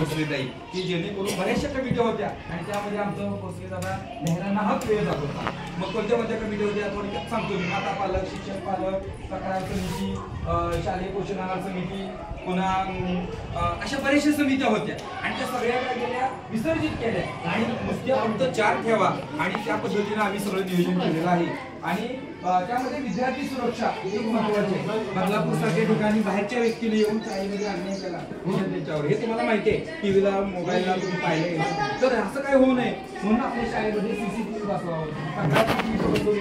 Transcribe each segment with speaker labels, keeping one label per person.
Speaker 1: पोहोचले जाईल की जेणेकरून बऱ्याचशा कमिट्या होत्या आणि त्यामध्ये आमचं पोहोचले जाता लिहायला हा वेळ जात होता. मग कोणत्या कमिटी होत्या थोडक्यात सांगतो मी. माता पालक, शिक्षक पालक, तक्रार समिती, शालेय पोषण आहार समिती, पुन्हा अशा बऱ्याचशा समित्या होत्या आणि त्या सगळ्या काय केल्या विसर्जित केल्या आणि नुसत्या फक्त 4 ठेवा आणि त्या पद्धतीने आम्ही सगळं नियोजन केलेलं आहे. आणि त्यामध्ये विद्यार्थी सुरक्षा खूप महत्वाची आहे. बदलापूर सारख्या ठिकाणी बाहेरच्या व्यक्तीने येऊन शाळेमध्ये अन्याय केला त्याच्यावर हे तुम्हाला माहिती आहे, टीव्हीला मोबाईलला तुम्ही पाहिलं. तर असं काय होऊ नये म्हणून आपल्या शाळेमध्ये सीसीटीव्ही बसवावं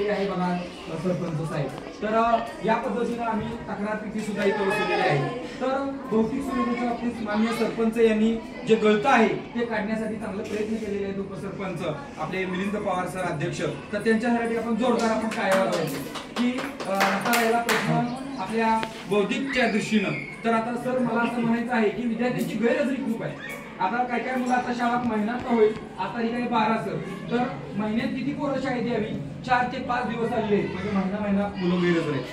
Speaker 1: आहे बघा सरपंच साहेब. तर या पद्धतीने आम्ही तक्रार पेटी सुद्धा इथं बसवलेली आहे. तर भौतिक सुविधेच्या बाबतीत माननीय सरपंच यांनी जे गळतं आहे ते काढण्यासाठी चांगले प्रयत्न केलेले आहेत. उपसरपंच आपले मिलिंद पवार सर अध्यक्ष, तर त्यांच्यासाठी आपण जोरदार आपण काय की हाताळायला प्रश्न आपल्या बौद्धिकच्या दृष्टीनं. तर आता सर मला असं म्हणायचं आहे की विद्यार्थ्यांची गैरहजेरी खूप आहे. आता काय मुलं आता शाळा महिन्यात होईल, आता ही काही 12 सर, तर महिन्यात किती पोरं शाळेत यावी? 4 ते 5 दिवस आले म्हणजे महिना मुलं गैरहजर आहेत.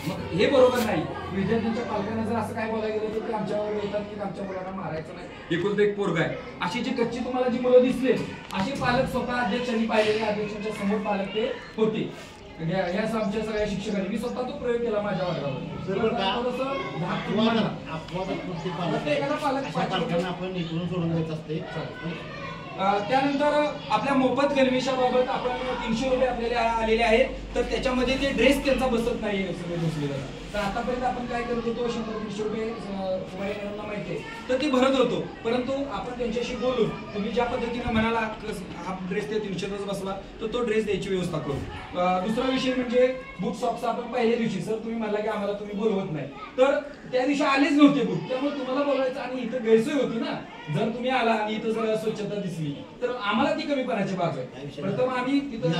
Speaker 1: मग हे बरोबर नाही. विद्यार्थ्यांच्या पालकांना जर असं काय बोलायला गेलं तर ते आमच्यावर येतात की आमच्या मुलांना मारायचं नाही, एकुलतं एक पोरग आहे. अशी जी कच्ची तुम्हाला जी मुलं दिसले असे पालक स्वतः अध्यक्षांनी पाहिलेले, अध्यक्षांच्या समोर पालक ते होते. याच आमच्या सगळ्या शिक्षकांनी मी स्वतः तो प्रयोग केला माझ्या वर्गावर.
Speaker 2: आपण इकडून सोडून द्यायचं असते.
Speaker 1: त्यानंतर आपल्या मोफत गणवेशाबाबत आपण 300 रुपये आपल्याला आलेले आहेत. तर त्याच्यामध्ये ते ड्रेस त्यांचा बसत नाही सगळे बसलेला. तर आतापर्यंत आपण काय करत होतो 100-150 रुपये महिलांना माहिती आहे तर ते भरत होतो. परंतु आपण त्यांच्याशी बोलून तुम्ही ज्या पद्धतीने म्हणाला हा ड्रेस ते 300च बसला तर तो ड्रेस द्यायची व्यवस्था करू. दुसरा विषय म्हणजे बुट सॉक्स. आपण पहिल्या दिवशी सर तुम्ही म्हणला की आम्हाला तुम्ही बोलवत नाही, तर त्या दिवशी आलेच नव्हते बुट, त्यामुळे तुम्हाला बोलवायचं आणि इथं गैरसोय होती ना. जर तुम्ही आला आणि इथं जर स्वच्छता दिसली तर आम्हाला ती कमीपणाची बाब आहे. प्रथम आम्ही तिथं